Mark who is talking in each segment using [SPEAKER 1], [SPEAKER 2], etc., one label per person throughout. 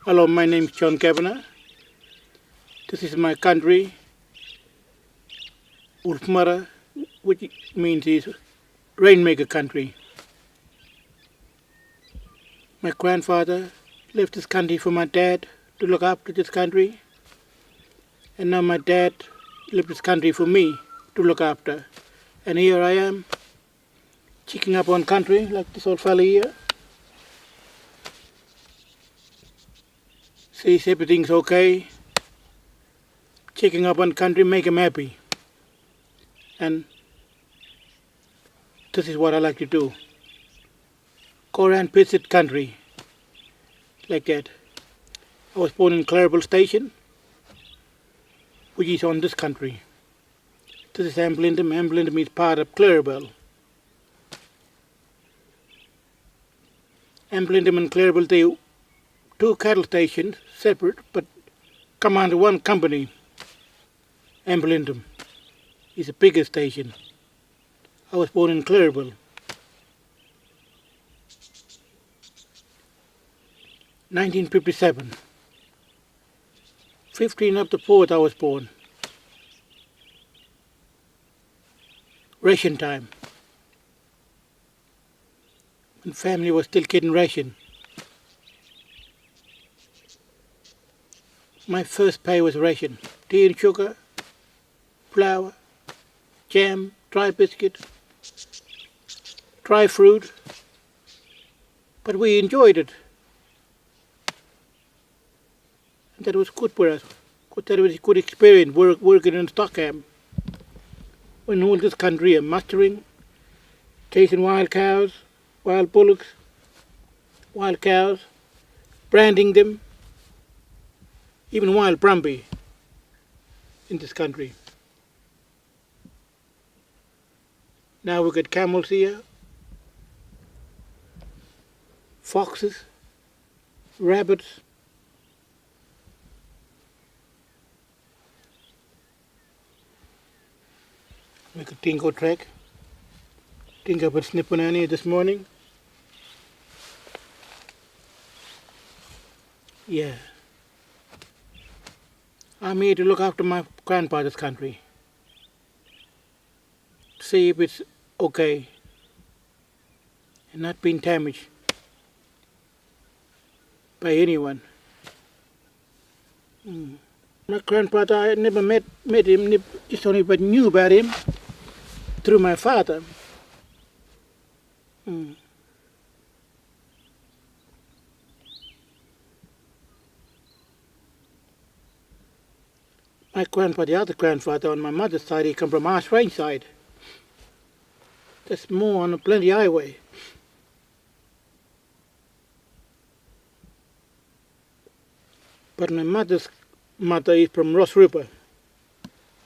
[SPEAKER 1] Hello, my name is John Kavanagh. This is my country, Ulfmara, which means is rainmaker country. My grandfather left this country for my dad to look after this country, and now my dad left this country for me to look after. And here I am, checking up on country like this old fella here. Says everything's okay. Checking up on country, make him happy. And this is what I like to do. Go around visit country like that. I was born in Cutural Station, which is on this country. This is Amblindum. Amblindum is part of Cutural. Amblindum and Cutural, they two cattle stations, separate, but come under one company. Amblindum is the biggest station. I was born in Cutural. 1957. 15 of the 4th I was born. Ration time. When family was still getting ration. My first pay was ration. Tea and sugar, flour, jam, dry biscuit, dry fruit. But we enjoyed it. And that was good for us. That was a good experience working in stock camp. In all this country, mustering, chasing wild cows, wild bullocks, wild cows, branding them, even wild brumby in this country. Now we got camels here, foxes, rabbits, we got dingo track. Dingo was snipping on here this morning. Yeah. I'm here to look after my grandfather's country. See if it's okay and not being damaged by anyone. My grandfather, I never met him, just only but knew about him through my father. My grandfather, the other grandfather on my mother's side, he come from Arse Range side. That's more on the Plenty Highway. But my mother's mother is from Ross River,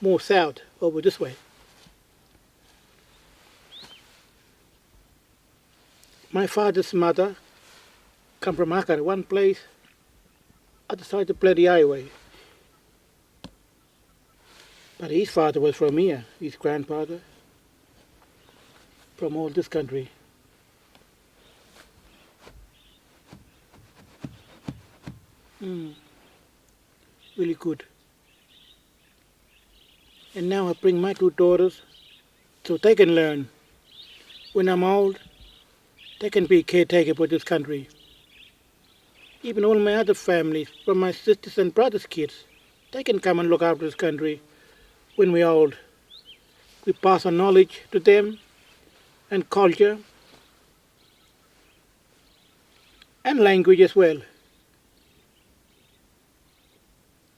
[SPEAKER 1] more south, over this way. My father's mother come from Akar, one place, other side of Plenty Highway. But his father was from here, his grandfather, from all this country. Really good. And now I bring my two daughters so they can learn. When I'm old, they can be caretaker for this country. Even all my other families, from my sisters and brothers' kids, they can come and look after this country when we're old. We pass on knowledge to them and culture and language as well,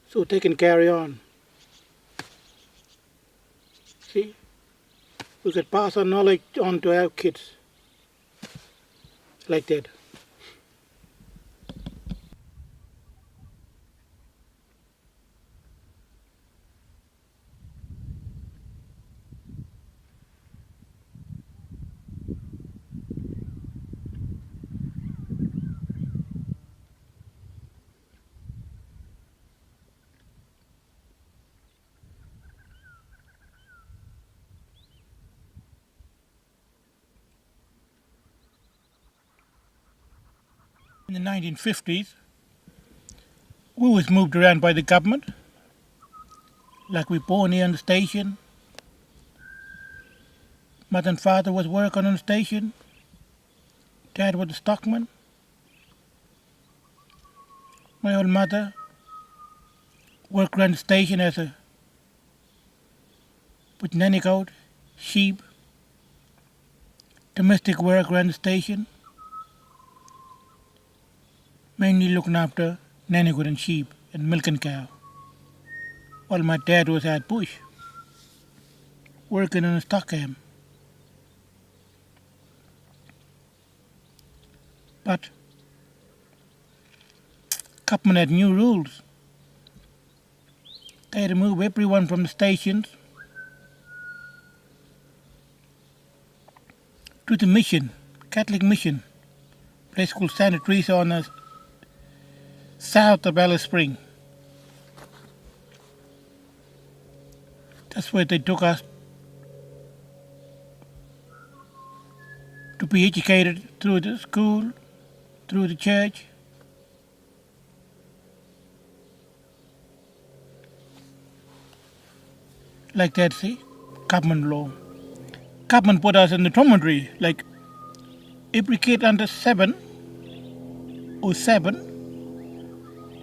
[SPEAKER 1] so they can carry on. See, we could pass our knowledge on to our kids like that. In the 1950s, We was moved around by the government. Like we born here on the station. Mother and father was working on the station. Dad was a stockman. My old mother worked around the station as a with nanny goat, sheep, domestic work around the station. Mainly looking after nanny goat and sheep and milking cow. While my dad was out bush, working in a stock camp. But government had new rules. They had to move everyone from the stations to the mission, Catholic mission, place called Santa Teresa on the south of Alice Spring. That's where they took us to be educated through the school, through the church. Like that, see? Government law. Government put us in the dormitory. Like every kid under 7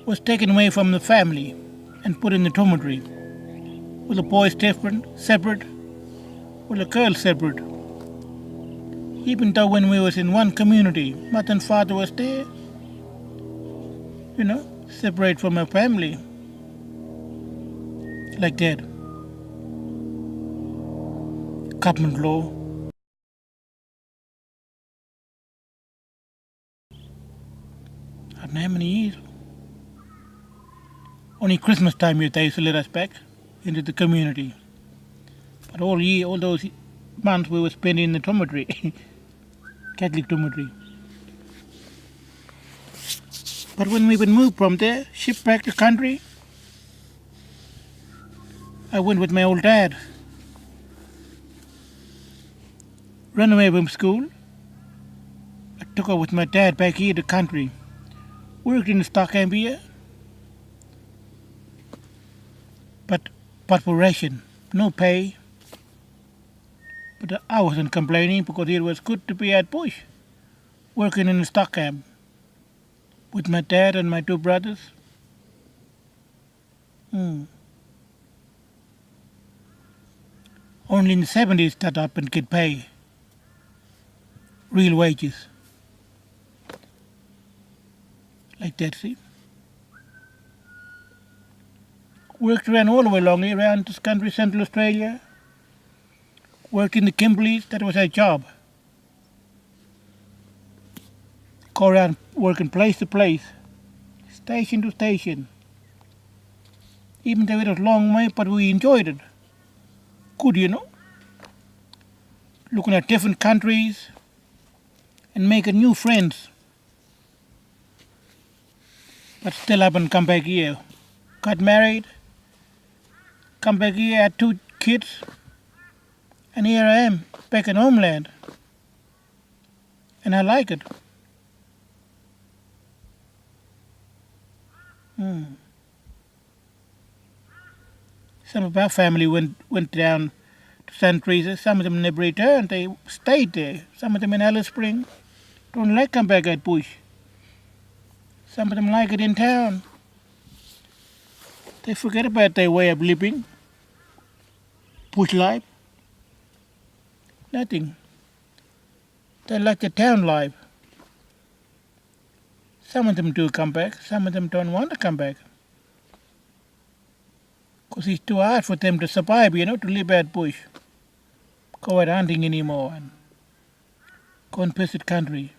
[SPEAKER 1] was taken away from the family and put in the dormitory. With the boys different, separate, with the girls separate. Even though when we was in one community, mother and father was there, separate from our family. Like that. Government law. I don't know how many years. Only Christmas time they used to let us back into the community. But all those months we were spending in the dormitory, Catholic dormitory. But when we would move from there, shipped back to country, I went with my old dad. Ran away from school. I took her with my dad back here to country. Worked in the stock camp here. But for ration, no pay. But I wasn't complaining because it was good to be at bush, working in the stock camp with my dad and my 2 brothers. Only in the 70s that up and get pay, real wages. Like that, see? Worked around all the way along here, around this country, Central Australia. Worked in the Kimberleys, that was our job. Go around working place to place, station to station. Even though it was a long way, but we enjoyed it. Good, Looking at different countries and making new friends. But still haven't come back here. Got married, come back here, had 2 kids, and here I am, back in homeland. And I like it. Some of our family went down to Santa Teresa. Some of them never returned. They stayed there. Some of them in Alice Spring. Don't like come back at bush. Some of them like it in town. They forget about their way of living. Bush life. Nothing. They like the town life. Some of them do come back. Some of them don't want to come back. Because it's too hard for them to survive, to live at bush. Go out hunting anymore and go and visit country.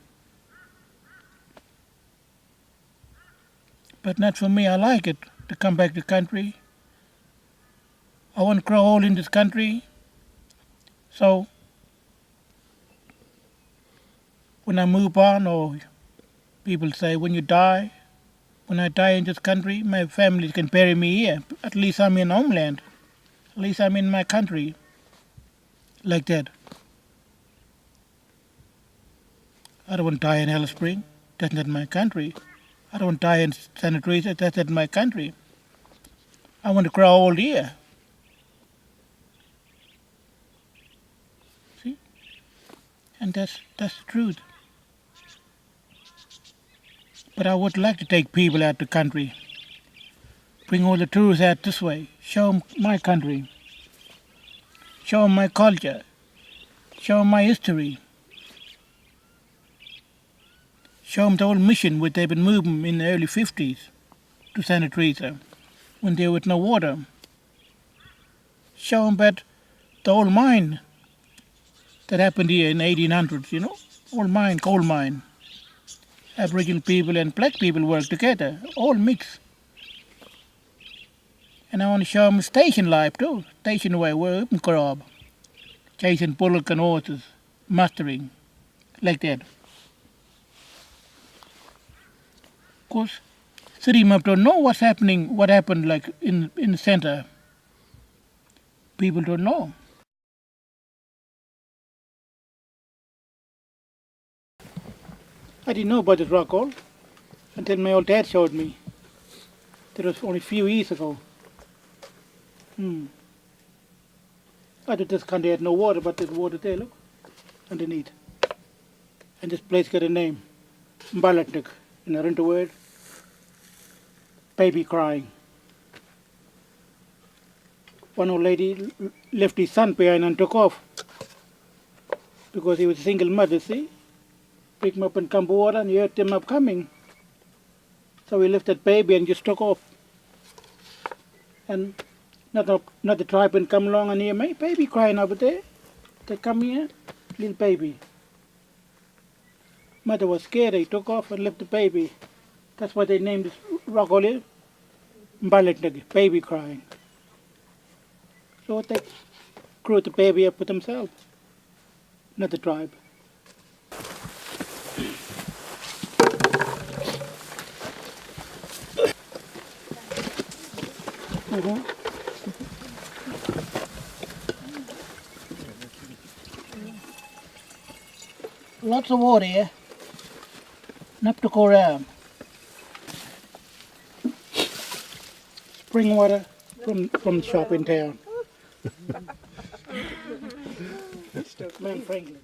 [SPEAKER 1] But not for me. I like it to come back to country. I want to grow old in this country. So when I move on, or people say when I die in this country, my family can bury me here. At least I'm in homeland. At least I'm in my country. Like that. I don't want to die in Alice Spring. That's not my country. I don't die in sanitaries. That's in my country. I want to grow old here. See? And that's the truth. But I would like to take people out the country. Bring all the tourists out this way. Show them my country. Show them my culture. Show them my history. Show them the old mission which they've been moving in the early 50s to Santa Teresa when there was no water. Show them that the old mine that happened here in the 1800s, you know, old mine, coal mine. Aboriginal people and black people work together, all mixed. And I want to show them station life too, station where we're open crop, chasing bullock and horses, mustering, like that. Of course, city map don't know what's happening, what happened like in the center. People don't know. I didn't know about this rock hall until my old dad showed me. That was only a few years ago. I thought this country had no water, but there's water there, look, underneath. And this place got a name, Mbalatnik, in Arrente word, baby crying. One old lady left his son behind and took off because he was a single mother, see? Pick him up in Cambodia and he heard them up coming. So he left that baby and just took off. And another tribe and come along and hear my baby crying over there. They come here, little baby. Mother was scared, he took off and left the baby. That's why they named this rock hole Mbalatnik, baby crying. So they grew the baby up with themselves. Another tribe. Lots of water here. Enough to go around. Spring water from the shop in town. Man Franklin.